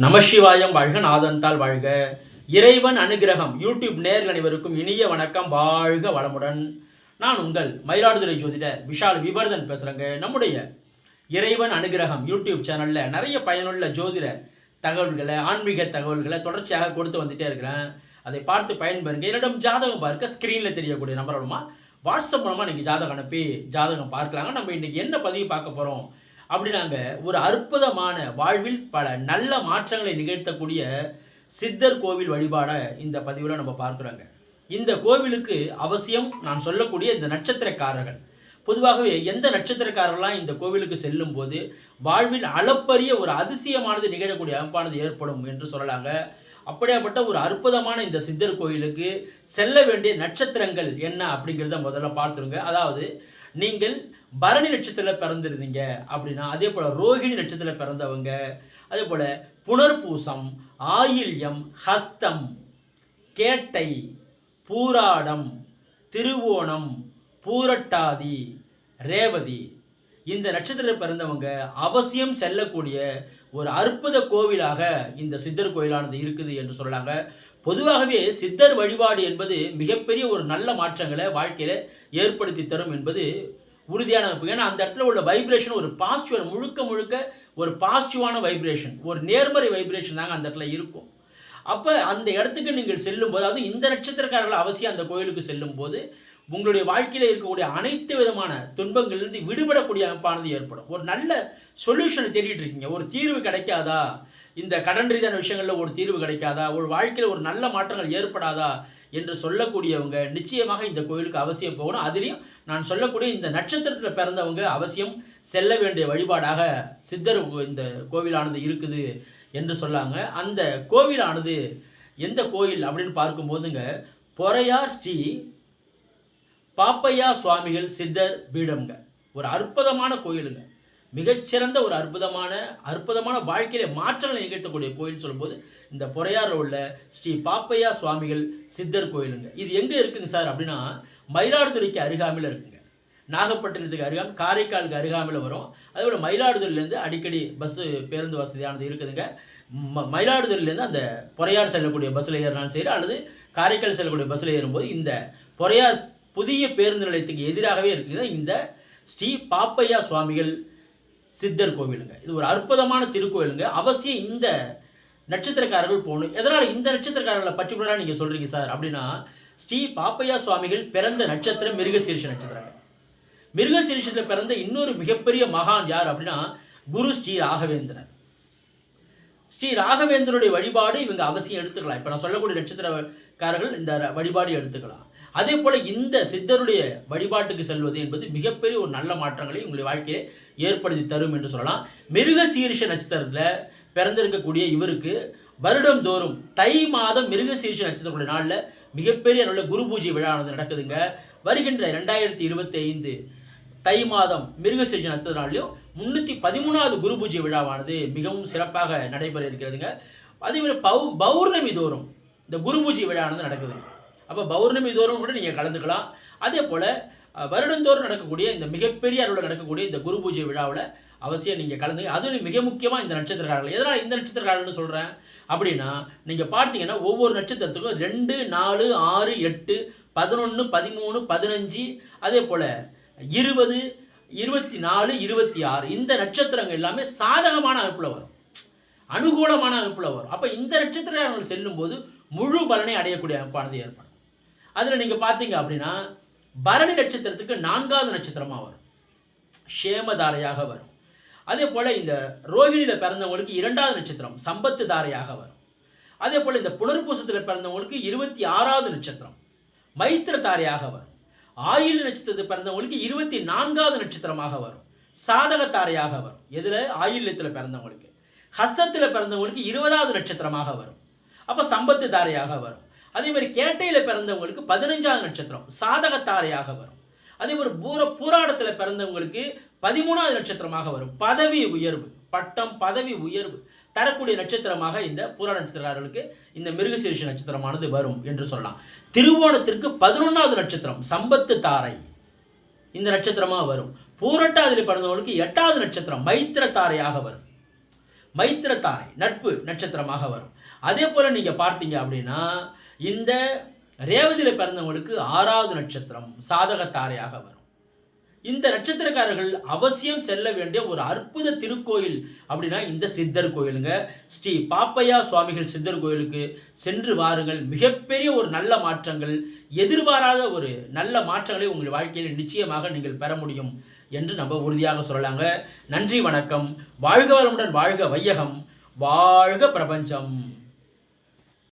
நமசிவாயம் வாழ்க, நாதந்தால் வாழ்க. இறைவன் அனுகிரகம் யூடியூப் நேர்கள் அனைவருக்கும் இனிய வணக்கம். வாழ்க வளமுடன். நான் உங்கள் மயிலாடுதுறை ஜோதிடர் விஷால் விபர்தன் பேசுகிறேங்க. நம்முடைய இறைவன் அனுகிரகம் யூடியூப் சேனலில் நிறைய பயனுள்ள ஜோதிட தகவல்களை, ஆன்மீக தகவல்களை தொடர்ச்சியாக கொடுத்து வந்துட்டே இருக்கிறேன். அதை பார்த்து பயன்பெறுங்க. என்னிடம் ஜாதகம் பார்க்க ஸ்க்ரீனில் தெரியக்கூடிய நம்பர் மூலமாக, வாட்ஸ்அப் மூலமாக நீங்கள் ஜாதகம் அனுப்பி ஜாதகம் பார்க்கலாங்க. நம்ம இன்றைக்கி என்ன பதிவு பார்க்க போகிறோம் அப்படின்னாங்க, ஒரு அற்புதமான வாழ்வில் பல நல்ல மாற்றங்களை நிகழ்த்தக்கூடிய சித்தர் கோவில் வழிபாடை இந்த பதிவில் நம்ம பார்க்குறோங்க. இந்த கோவிலுக்கு அவசியம் நான் சொல்லக்கூடிய இந்த நட்சத்திரக்காரர்கள், பொதுவாகவே எந்த நட்சத்திரக்காரர்கள்லாம் இந்த கோவிலுக்கு செல்லும் போது வாழ்வில் அளப்பரிய ஒரு அதிசயமானது நிகழக்கூடிய அமைப்பானது ஏற்படும் என்று சொல்லலாங்க. அப்படியாப்பட்ட ஒரு அற்புதமான இந்த சித்தர் கோயிலுக்கு செல்ல வேண்டிய நட்சத்திரங்கள் என்ன அப்படிங்கிறத முதல்ல பார்த்துருங்க. அதாவது நீங்கள் பரணி நட்சத்திரத்தில் பிறந்திருந்தீங்க அப்படின்னா, அதே போல் ரோஹிணி நட்சத்திரத்தில் பிறந்தவங்க, அதே போல் புனர்பூசம், ஆயில்யம், ஹஸ்தம், கேட்டை, பூராடம், திருவோணம், பூரட்டாதி, ரேவதி, இந்த நட்சத்திரத்தில் பிறந்தவங்க அவசியம் செல்லக்கூடிய ஒரு அற்புத கோவிலாக இந்த சித்தர் கோயிலானது இருக்குது என்று சொல்லலாங்க. பொதுவாகவே சித்தர் வழிபாடு என்பது மிகப்பெரிய ஒரு நல்ல மாற்றங்களை வாழ்க்கையில் ஏற்படுத்தி தரும் என்பது உறுதியான அமைப்பு. ஏன்னா அந்த இடத்துல உள்ள வைப்ரேஷன் ஒரு பாசிட்டிவ், முழுக்க ஒரு பாசிட்டிவான வைப்ரேஷன், ஒரு நேர்மறை வைப்ரேஷன் தாங்க அந்த இடத்துல இருக்கும். அப்போ அந்த இடத்துக்கு நீங்கள் செல்லும்போது, அதாவது இந்த நட்சத்திரக்காரர்கள் அவசியம் அந்த கோயிலுக்கு செல்லும்போது உங்களுடைய வாழ்க்கையில் இருக்கக்கூடிய அனைத்து விதமான துன்பங்களிலிருந்து விடுபடக்கூடிய அமைப்பானது ஏற்படும். ஒரு நல்ல சொல்யூஷனை தேடிட்டு இருக்கீங்க, ஒரு தீர்வு கிடைக்காதா, இந்த கடன் ரீதியான விஷயங்களில் ஒரு தீர்வு கிடைக்காதா, ஒரு வாழ்க்கையில் ஒரு நல்ல மாற்றங்கள் ஏற்படாதா என்று சொல்லக்கூடியவங்க நிச்சயமாக இந்த கோயிலுக்கு அவசியம் போகணும். அதுலேயும் நான் சொல்லக்கூடிய இந்த நட்சத்திரத்தில் பிறந்தவங்க அவசியம் செல்ல வேண்டிய வழிபாடாக சித்தர் இந்த கோவிலானது இருக்குது என்று சொல்லாங்க. அந்த கோவிலானது எந்த கோயில் அப்படின்னு பார்க்கும்போதுங்க, பொறையார் ஸ்ரீ பாப்பையா சுவாமிகள் சித்தர் பீடம்ங்க. ஒரு அற்புதமான கோயிலுங்க, மிகச்சிறந்த ஒரு அற்புதமான வாழ்க்கையில மாற்றங்களை நிகழ்த்தக்கூடிய கோயில் சொல்லும்போது இந்த பொறையாரில் உள்ள ஸ்ரீ பாப்பையா சுவாமிகள் சித்தர் கோயிலுங்க. இது எங்கே இருக்குங்க சார் அப்படின்னா, மயிலாடுதுறைக்கு அருகாமையில் இருக்குங்க. நாகப்பட்டினத்துக்கு அருகாமல், காரைக்காலுக்கு அருகாமையில் வரும். அதேபோல் மயிலாடுதுறையிலேருந்து அடிக்கடி பேருந்து வசதியானது இருக்குதுங்க. மயிலாடுதுறையிலேருந்து அந்த பொறையார் செல்லக்கூடிய பஸ்ஸில் ஏறினாலும் சரி, அல்லது காரைக்கால் செல்லக்கூடிய பஸ்ஸில் ஏறும்போது இந்த பொறையார் புதிய பேருந்து நிலையத்துக்கு எதிராகவே இருக்குது இந்த ஸ்ரீ பாப்பையா சுவாமிகள் சித்தர் கோவிலுங்க. இது ஒரு அற்புதமான திருக்கோயிலுங்க. அவசியம் இந்த நட்சத்திரக்காரர்கள் போகணும். எதனால் இந்த நட்சத்திரக்காரர்களை பர்டிகுலராக நீங்கள் சொல்கிறீங்க சார் அப்படின்னா, ஸ்ரீ பாப்பையா சுவாமிகள் பிறந்த நட்சத்திரம் மிருகசீரிஷ நட்சத்திரங்க. மிருகசீரிஷத்தில் பிறந்த இன்னொரு மிகப்பெரிய மகான் யார் அப்படின்னா, குரு ஸ்ரீ ராகவேந்திரர். ஸ்ரீ ராகவேந்திரனுடைய வழிபாடு இவங்க அவசியம் எடுத்துக்கலாம். இப்போ நான் சொல்லக்கூடிய நட்சத்திரக்காரர்கள் இந்த வழிபாடு எடுத்துக்கலாம். அதே போல் இந்த சித்தருடைய வழிபாட்டுக்கு செல்வது என்பது மிகப்பெரிய ஒரு நல்ல மாற்றங்களை உங்களுடைய வாழ்க்கையை ஏற்படுத்தி தரும் என்று சொல்லலாம். மிருகசீரிஷ நட்சத்திரத்தில் பிறந்திருக்கக்கூடிய இவருக்கு வருடந்தோறும் தை மாதம் மிருகசீரிஷ நட்சத்திரக்கூடிய நாளில் மிகப்பெரிய அளவில் குரு பூஜை விழானது நடக்குதுங்க. வருகின்ற 2025 தை மாதம் மிருகசீரிஷ நட்சத்திர நாளிலும் 313வது குரு பூஜை விழாவானது மிகவும் சிறப்பாக நடைபெற இருக்கிறதுங்க. அதேமாதிரி பௌர்ணமி தோறும் இந்த குரு பூஜை விழானது நடக்குதுங்க. அப்போ பௌர்ணமி தோறும் கூட நீங்கள் கலந்துக்கலாம். அதே போல் வருடந்தோறும் நடக்கக்கூடிய இந்த மிகப்பெரிய அளவில் நடக்கக்கூடிய இந்த குரு பூஜை விழாவில் அவசியம் நீங்கள் கலந்துங்க. அதுவும் மிக முக்கியமாக இந்த நட்சத்திரக்காரர்கள். எதனால் இந்த நட்சத்திரக்காரர்கள்னு சொல்கிறேன் அப்படின்னா, நீங்கள் பார்த்தீங்கன்னா ஒவ்வொரு நட்சத்திரத்துக்கும் 2, 4, 6, 8, 11, 13, 15, அதே போல் 20, 24, 26 இந்த நட்சத்திரங்கள் எல்லாமே சாதகமான அமைப்பில் வரும், அனுகூலமான அமைப்பில் வரும். அப்போ இந்த நட்சத்திரக்காரர்கள் செல்லும்போது முழு பலனை அடையக்கூடிய அமைப்பானது ஏற்படும். அதில் நீங்கள் பார்த்தீங்க அப்படின்னா, பரணி நட்சத்திரத்துக்கு 4வது நட்சத்திரமாக வரும், ஷேமதாரையாக வரும். அதே போல் இந்த ரோஹிணியில் பிறந்தவங்களுக்கு 2வது நட்சத்திரம் சம்பத்து தாரையாக வரும். அதே போல் இந்த புனர்பூசத்தில் பிறந்தவங்களுக்கு 26வது நட்சத்திரம் மைத்திர தாரையாக வரும். ஆயில்ய நட்சத்திரத்தில் பிறந்தவங்களுக்கு 24வது நட்சத்திரமாக வரும், சாதக தாரையாக வரும். எதில்? ஆயில்யத்தில் பிறந்தவங்களுக்கு. ஹஸ்தத்தில் பிறந்தவங்களுக்கு 20வது நட்சத்திரமாக வரும், அப்போ சம்பத்து தாரையாக வரும். அதே மாதிரி கேட்டையில் பிறந்தவங்களுக்கு 15வது நட்சத்திரம் சாதக தாரையாக வரும். அதே மாதிரி பூராடத்தில் பிறந்தவங்களுக்கு 13வது நட்சத்திரமாக வரும், பதவி உயர்வு, பட்டம் பதவி உயர்வு தரக்கூடிய நட்சத்திரமாக இந்த பூராட நட்சத்திரக்காரர்களுக்கு இந்த மிருகசீரிஷ நட்சத்திரமானது வரும் என்று சொல்லலாம். திருவோணத்திற்கு 11வது நட்சத்திரம் சம்பத்து தாரை இந்த நட்சத்திரமாக வரும். பூரட்டாதியில் பிறந்தவங்களுக்கு 8வது நட்சத்திரம் மைத்திர தாரையாக வரும். மைத்திரத்தாரை நட்பு நட்சத்திரமாக வரும். அதே போல் நீங்கள் பார்த்தீங்க அப்படின்னா இந்த ரேவதியில் பிறந்தவங்களுக்கு 6வது நட்சத்திரம் சாதகத்தாரையாக வரும். இந்த நட்சத்திரக்காரர்கள் அவசியம் செல்ல வேண்டிய ஒரு அற்புத திருக்கோயில் அப்படின்னா இந்த சித்தர் கோயிலுங்க. ஸ்ரீ பாப்பையா சுவாமிகள் சித்தர் கோயிலுக்கு சென்று வாருங்கள். மிகப்பெரிய ஒரு நல்ல மாற்றங்கள், எதிர்பாராத ஒரு நல்ல மாற்றங்களை உங்கள் வாழ்க்கையில் நிச்சயமாக நீங்கள் பெற முடியும் என்று நம்ம உறுதியாக சொல்லலாங்க. நன்றி, வணக்கம். வாழ்க வளமுடன், வாழ்க வையகம், வாழ்க பிரபஞ்சம்.